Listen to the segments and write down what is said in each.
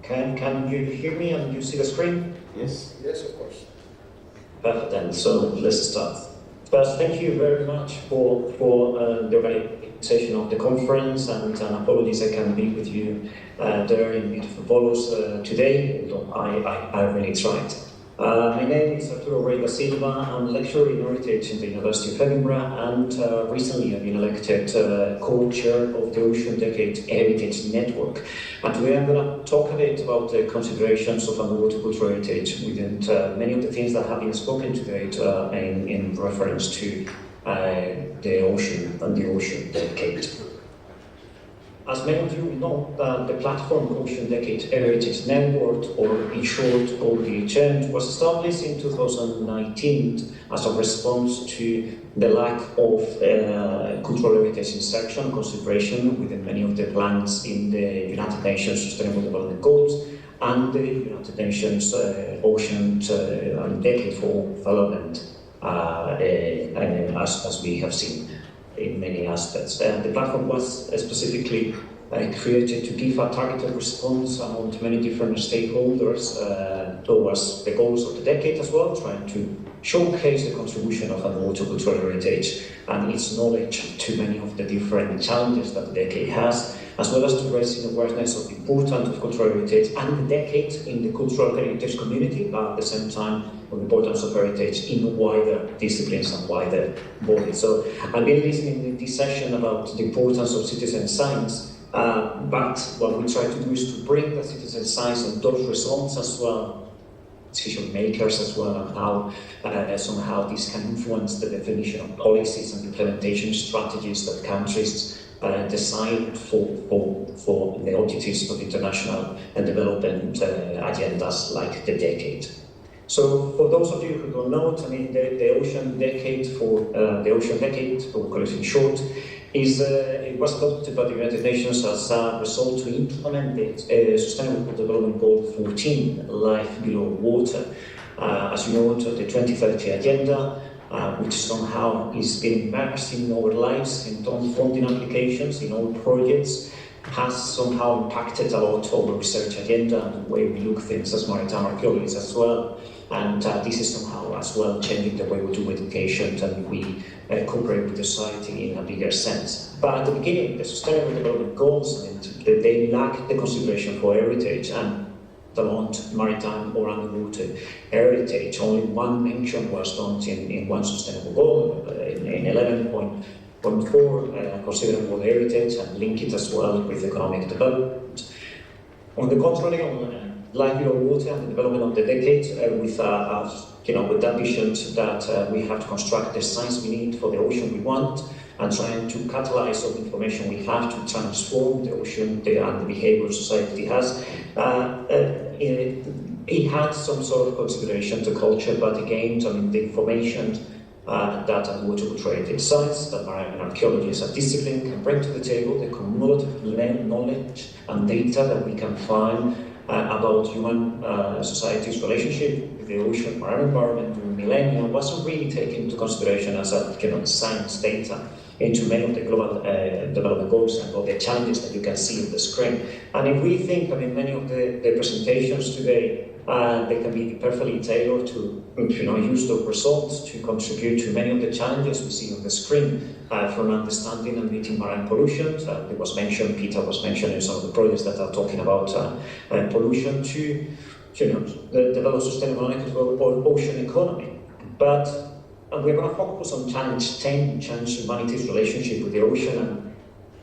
Can you hear me and you see the screen? Yes. Yes, of course. Perfect, then. So let's start. First, thank you very much for the organization of the conference, and apologies I can't be with you there in beautiful Volos today, although I really tried. My name is Arturo Rey da Silva. I'm a lecturer in heritage in the University of Edinburgh, and recently I've been elected co-chair of the Ocean Decade Heritage Network. And today I'm going to talk a bit about the considerations of underwater cultural heritage within many of the things that have been spoken today in reference to the ocean and the Ocean Decade. As many of you know, the platform Ocean Decade Heritage Network, or in short, ODHN, was established in 2019 as a response to the lack of cultural heritage insertion and consideration within many of the plans in the United Nations Sustainable Development Goals and the United Nations Ocean Decade for Development, as we have seen in many aspects. The platform was specifically created to give a targeted response among many different stakeholders towards the goals of the decade as well, trying to showcase the contribution of underwater cultural heritage and its knowledge to many of the different challenges that the decade has, as well as to raise awareness of the importance of cultural heritage and the decade in the cultural heritage community, but at the same time of the importance of heritage in wider disciplines and wider bodies. So I've been listening in this session about the importance of citizen science, but what we try to do is to bring the citizen science and those results as well, decision makers as well, and how somehow this can influence the definition of policies and implementation strategies that countries decide for the objectives of international and development agendas like the decade. So, for those of you who don't know it, I mean, the Ocean Decade for we call it in short, it was adopted by the United Nations as a result to implement the Sustainable Development Goal 14, Life Below Water. As you know, the 2030 Agenda, which somehow is being immersed in our lives, in all funding applications, in all projects, has somehow impacted a lot our research agenda and the way we look things as maritime archaeologists as well. And this is somehow as well changing the way we do education and we cooperate with society in a bigger sense. But at the beginning, the Sustainable Development Goals, I mean, they lack the consideration for heritage and beyond maritime or underwater heritage. Only one mention was done in one sustainable goal, in 11.4, considering world heritage and link it as well with economic development. On the contrary, on life below water and the development of the decade, with that vision that we have to construct the science we need for the ocean we want, and trying to catalyze all the information we have to transform the ocean and the behavior society has. It had some sort of consideration to culture, but again, I mean, the information that underwater cultural heritage science, that marine archaeology as a discipline can bring to the table, the cumulative knowledge and data that we can find about human society's relationship with the ocean, marine environment during millennia wasn't really taken into consideration as a science data into many of the global development goals and all the challenges that you can see on the screen. And if we think, I mean, many of the presentations today, they can be perfectly tailored to use those results to contribute to many of the challenges we see on the screen, from understanding and meeting marine pollution. It was mentioned, Peter was mentioning some of the projects that are talking about pollution to the develop sustainable or ocean economy. But we're going to focus on challenge 10, change humanity's relationship with the ocean and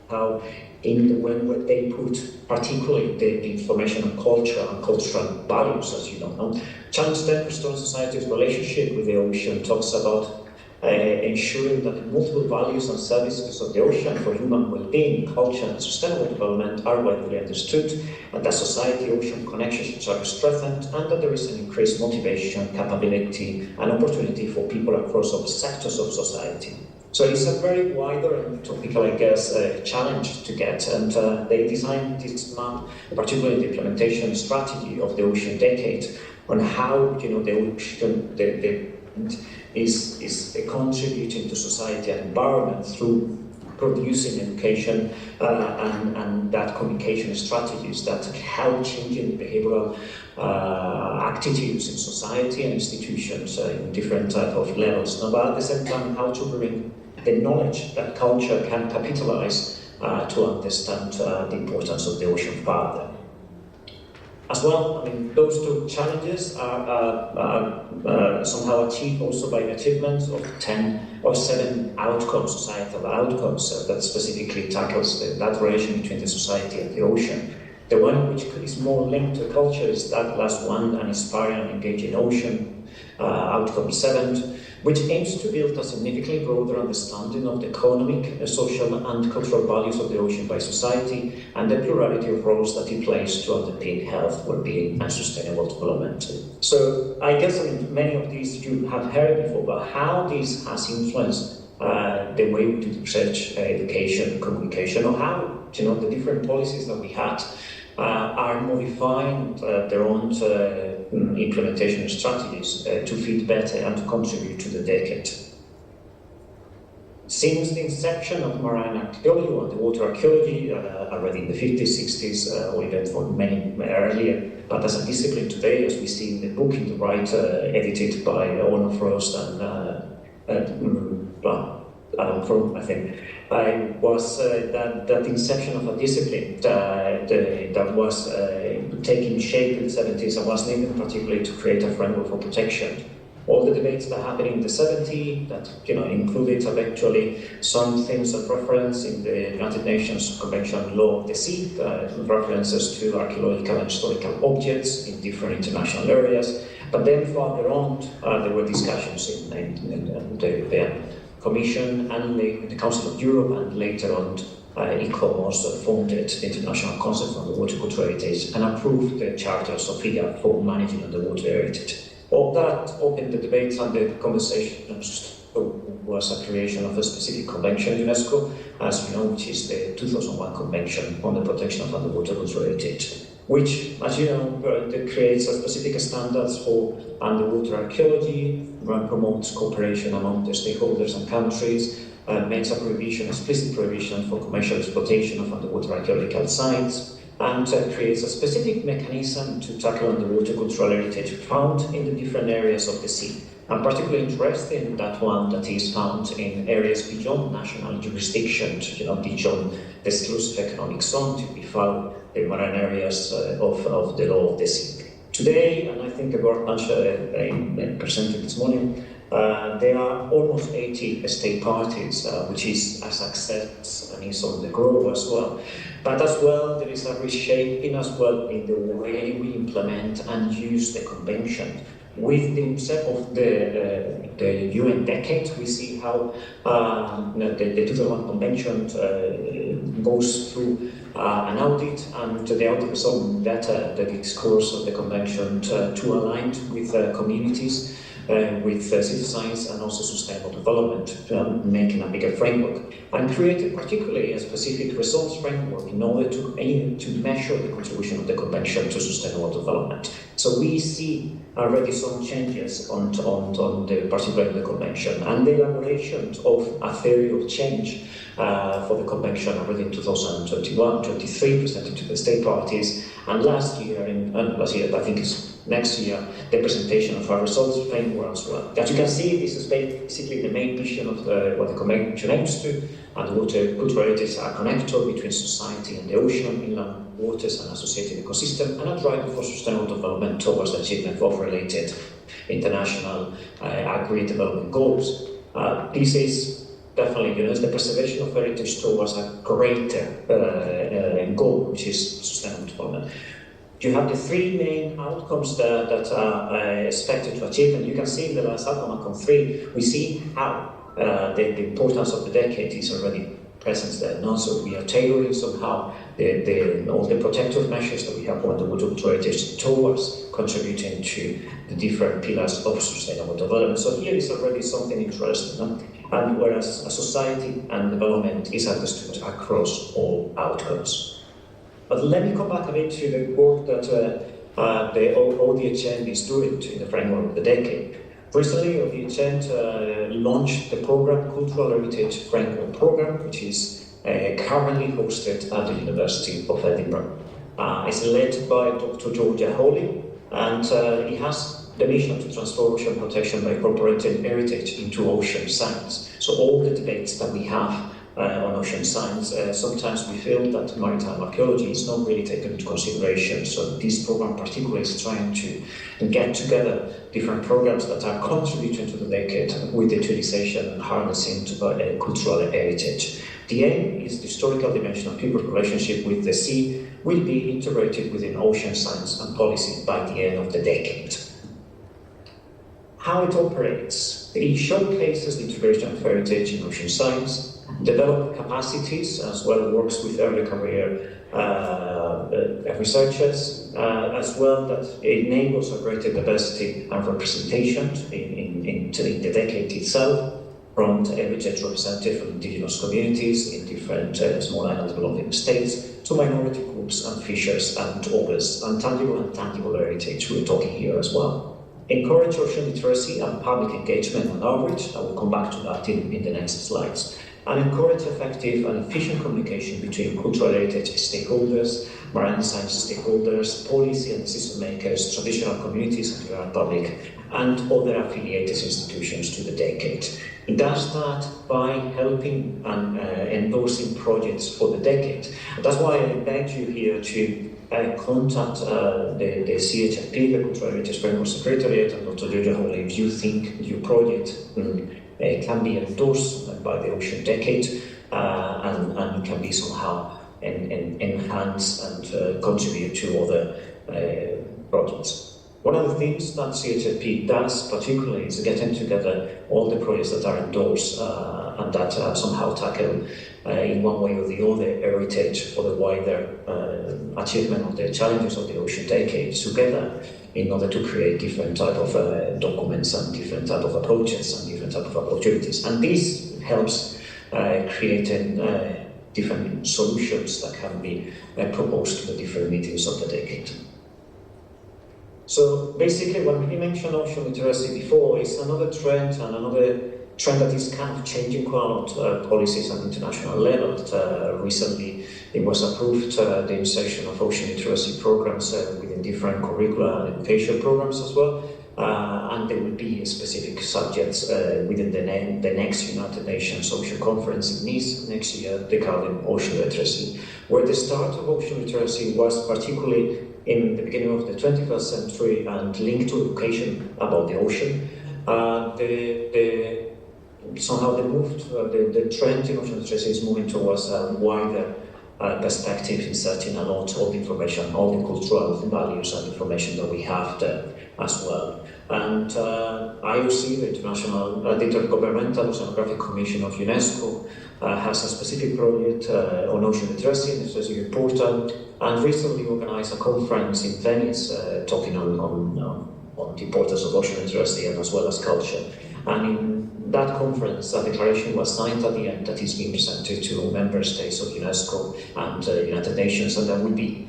how when they put particularly the information on culture and cultural values, as you know. Challenge 10, restore society's relationship with the ocean, talks about ensuring that the multiple values and services of the ocean for human well-being, culture and sustainable development are widely understood, and that society-ocean connections are strengthened, and that there is an increased motivation, capability and opportunity for people across all sectors of society. So it's a very wider and topical, I guess, challenge to get, and they designed this map, particularly the implementation strategy of the Ocean Decade, on how the ocean is contributing to society and environment through producing education and that communication strategies that help changing behavioral attitudes in society and institutions in different type of levels. But at the same time, how to bring the knowledge that culture can capitalize to understand the importance of the ocean further. As well, I mean, those two challenges are somehow achieved also by the achievement of 10 or 7 outcomes, societal outcomes, that specifically tackles that relation between the society and the ocean. The one which is more linked to culture is that last one, an inspiring and engaging ocean, outcome 7, which aims to build a significantly broader understanding of the economic, social and cultural values of the ocean by society and the plurality of roles that it plays to underpin health, well-being and sustainable development. So I guess many of these you have heard before, but how this has influenced the way we do research, education, communication, or how the different policies that we had are modifying their own implementation strategies to fit better and to contribute to the decade. Since the inception of marine archaeology or the water archaeology, already in the 50s, 60s, or even for many earlier, but as a discipline today, as we see in the book in the right, edited by Ono Frost and Alan Fromm, I think, was that inception of a discipline that was taking shape in the 70s and was needed particularly to create a framework for protection. All the debates that happened in the 70s that included eventually some things of reference in the United Nations Convention on Law of the Sea, references to archaeological and historical objects in different international areas. But then further on, there were discussions in the Commission and the Council of Europe, and later on ICOMOS funded the International Council on the Water Cultural Heritage and approved the Charter Sophia for managing underwater heritage. All that opened the debates and the conversations was a creation of a specific convention in UNESCO, as we know, which is the 2001 Convention on the Protection of Underwater Cultural Heritage, which, as you know, creates a specific standards for underwater archaeology, promotes cooperation among the stakeholders and countries, makes a prohibition, explicit prohibition for commercial exploitation of underwater archaeological sites, and creates a specific mechanism to tackle underwater cultural heritage found in the different areas of the sea. I'm particularly interested in that one that is found in areas beyond national jurisdiction, beyond the exclusive economic zone, to be found in marine areas of the law of the sea. Today, and I think the workbench presented this morning, there are almost 80 state parties, which is a success and is on the growth as well. But as well, there is a reshaping as well in the way we implement and use the convention. With the inception of the UN decade, we see how the 2001 Convention goes through an audit, and the audit results data that discourse of the Convention to align with communities, with citizens and also sustainable development, making a bigger framework, and created particularly a specific results framework in order to aim to measure the contribution of the Convention to sustainable development. So we see already some changes on the particular the Convention, and the elaboration of a theory of change for the Convention already in 2021-23 presented to the state parties, and last year, I think it's next year, the presentation of our results framework as well. As you can see, this is basically the main vision of what the Convention aims to, and the water cultural heritage are connected between society and the ocean, inland waters and associated ecosystem, and a driver for sustainable development towards the achievement of related international agreed development goals. This is definitely, the preservation of heritage towards a greater goal, which is sustainable development. You have the 3 main outcomes that are expected to achieve, and you can see in the last outcome 3, we see how the importance of the decade is already present there. And also we are tailoring somehow all the protective measures that we have on the water heritage towards contributing to the different pillars of sustainable development. So here is already something interesting, and whereas a society and development is understood across all outcomes. But let me come back a bit to the work that the ODHN is doing in the framework of the decade. Recently, the launched the program Cultural Heritage Framework Program, which is currently hosted at the University of Edinburgh. It's led by Dr. Georgia Hawley, and it has the mission to transform ocean protection by incorporating heritage into ocean science. So all the debates that we have on ocean science, sometimes we feel that maritime archaeology is not really taken into consideration. So this program particularly is trying to get together different programs that are contributing to the decade with the utilization and harnessing to cultural heritage. The aim is the historical dimension of people's relationship with the sea will be integrated within ocean science and policy by the end of the decade. How it operates. It showcases the integration of heritage in ocean science, develop capacities, as well works with early career researchers, as well that it enables a greater diversity and representation in the decade itself, from heritage representative from indigenous communities in different small island developing states, to minority groups and fishers and others, and tangible heritage we're talking here as well. Encourage ocean literacy and public engagement on outreach. I will come back to that in the next slides. And encourage effective and efficient communication between cultural heritage stakeholders, marine science stakeholders, policy and decision makers, traditional communities and general public, and other affiliated institutions to the decade. It does that by helping and endorsing projects for the decade. That's why I invite you here to contact the CHFP, the Cultural Heritage Framework Secretariat, and Dr. Georgia Hawley if you think your project can be endorsed by the Ocean Decade and can be somehow enhanced and contribute to other projects. One of the things that CHFP does particularly is getting together all the projects that are endorsed and that somehow tackle in one way or the other heritage for the wider achievement of the challenges of the Ocean Decade together in order to create different type of documents and different type of approaches and different type of opportunities. And this helps creating different solutions that can be proposed to the different meetings of the decade. So basically, when we mentioned ocean literacy before, it's another trend that is kind of changing quite a lot policies at international level. Recently, it was approved the insertion of ocean literacy programs within different curricula and education programs as well. And there will be specific subjects within the next United Nations Ocean Conference in Nice next year regarding ocean literacy, where the start of ocean literacy was particularly in the beginning of the 21st century and linked to education about the ocean. Somehow the trend in ocean literacy is moving towards a wider perspective, inserting a lot of information, all the cultural values and information that we have there as well. And IOC, the Intergovernmental Oceanographic Commission of UNESCO, has a specific project on ocean literacy, and it's very important, and recently organized a conference in Venice talking on the importance of ocean literacy and as well as culture. And in that conference, a declaration was signed at the end that is being presented to member states of UNESCO and United Nations, and that will be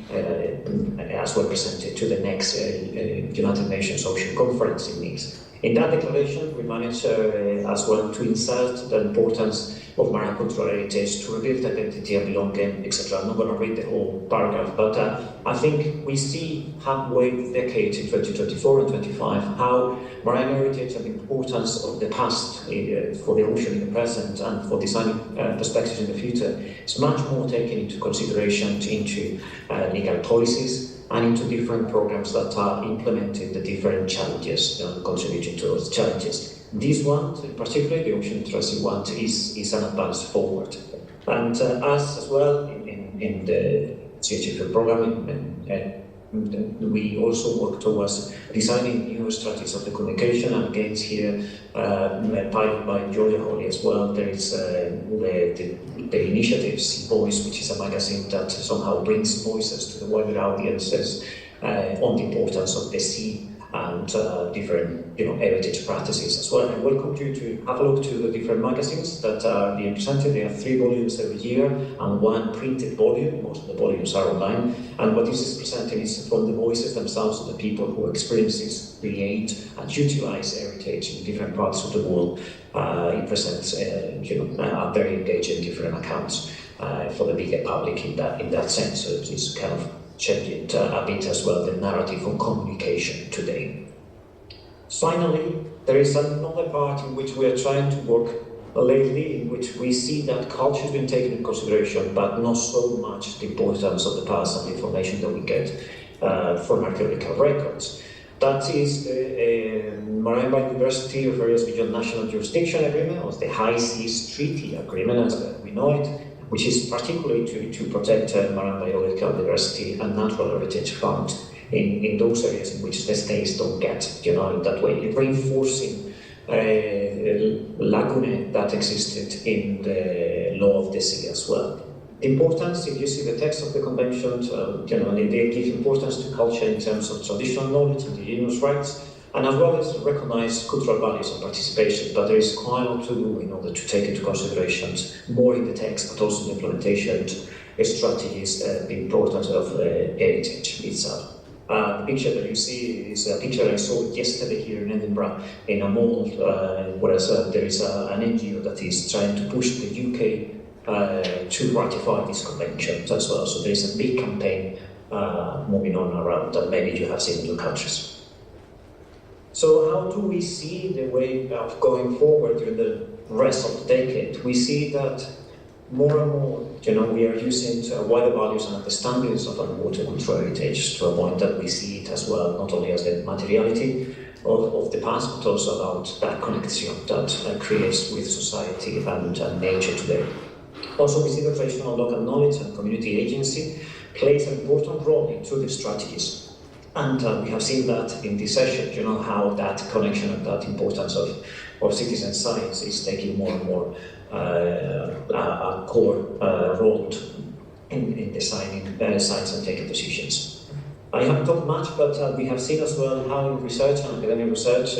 as well presented to the next United Nations Ocean Conference in Nice. In that declaration, we managed as well to insert the importance of marine cultural heritage to rebuild identity and belonging, etc. I'm not going to read the whole paragraph, but I think we see halfway the decade in 2024 and 2025 how marine heritage and the importance of the past for the ocean in the present and for designing perspectives in the future is much more taken into consideration into legal policies and into different programs that are implementing the different challenges and contributing to those challenges. This one, particularly the ocean literacy one, is an advance forward. And us as well, in the CHFL program, we also work towards designing new strategies of the communication, and again here, piloted by Georgia Hawley as well. There is the initiative Sea Voice, which is a magazine that somehow brings voices to the wider audiences on the importance of the sea and different heritage practices as well. I welcome you to have a look to the different magazines that are being presented. There are 3 volumes every year and 1 printed volume. Most of the volumes are online. And what this is presenting is from the voices themselves of the people who experience, create, and utilize heritage in different parts of the world. It presents a very engaging different accounts for the bigger public in that sense. So it's kind of changing a bit as well the narrative on communication today. Finally, there is another part in which we are trying to work lately, in which we see that culture has been taken into consideration, but not so much the importance of the past and the information that we get from archaeological records. That is the Maritime Biodiversity of Areas Beyond National Jurisdiction Agreement, or the High Seas Treaty Agreement as we know it, which is particularly to protect marine biological diversity and natural heritage found in those areas in which the states don't get, in that way, reinforcing lacunae that existed in the law of the sea as well. The importance, if you see the text of the convention, they give importance to culture in terms of traditional knowledge, indigenous rights, and as well as recognize cultural values and participation. But there is quite a lot to do in order to take into consideration more in the text, but also in the implementation strategies, the importance of heritage itself. The picture that you see is a picture I saw yesterday here in Edinburgh in a mall, whereas there is an NGO that is trying to push the UK to ratify these conventions as well. So there is a big campaign moving on around that maybe you have seen in your countries. So how do we see the way of going forward during the rest of the decade? We see that more and more, we are using wider values and understandings of underwater cultural heritage to a point that we see it as well, not only as the materiality of the past, but also about that connection that creates with society and nature today. Also, we see that traditional local knowledge and community agency plays an important role in the strategies. And we have seen that in this session, how that connection and that importance of citizen science is taking more and more a core role in designing science and taking decisions. I haven't talked much, but we have seen as well how in research and academic research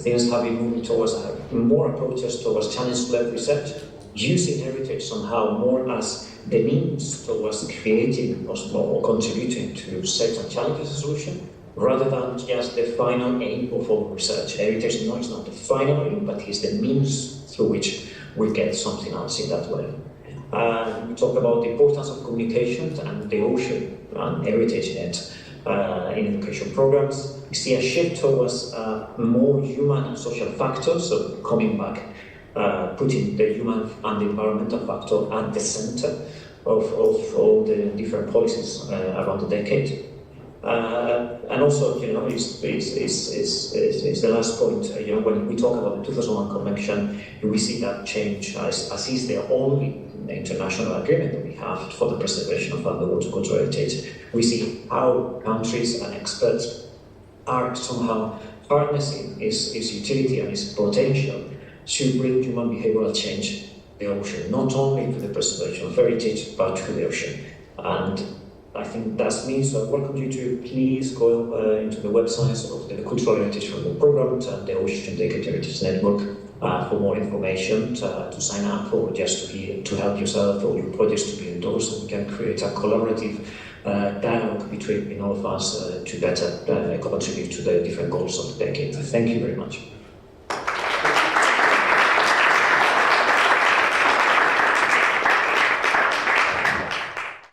things have been moving towards more approaches towards challenge-led research, using heritage somehow more as the means towards creating or contributing to certain challenges and solutions, rather than just the final aim of all research. Heritage is not the final aim, but is the means through which we get something else in that way. We talk about the importance of communication and the ocean and heritage net in education programs. We see a shift towards more human and social factors, so coming back, putting the human and the environmental factor at the center of all the different policies around the decade. And also, is the last point. When we talk about the 2001 Convention, we see that change as is the only international agreement that we have for the preservation of underwater cultural heritage. We see how countries and experts are somehow harnessing its utility and its potential to bring human behavioral change the ocean, not only to the preservation of heritage, but to the ocean. And I think that means I welcome you to please go into the websites of the Cultural Heritage Program and the Ocean Decade Heritage Network for more information, to sign up, or just to help yourself or your projects to be endorsed, so we can create a collaborative dialogue between all of us to better contribute to the different goals of the decade. Thank you very much.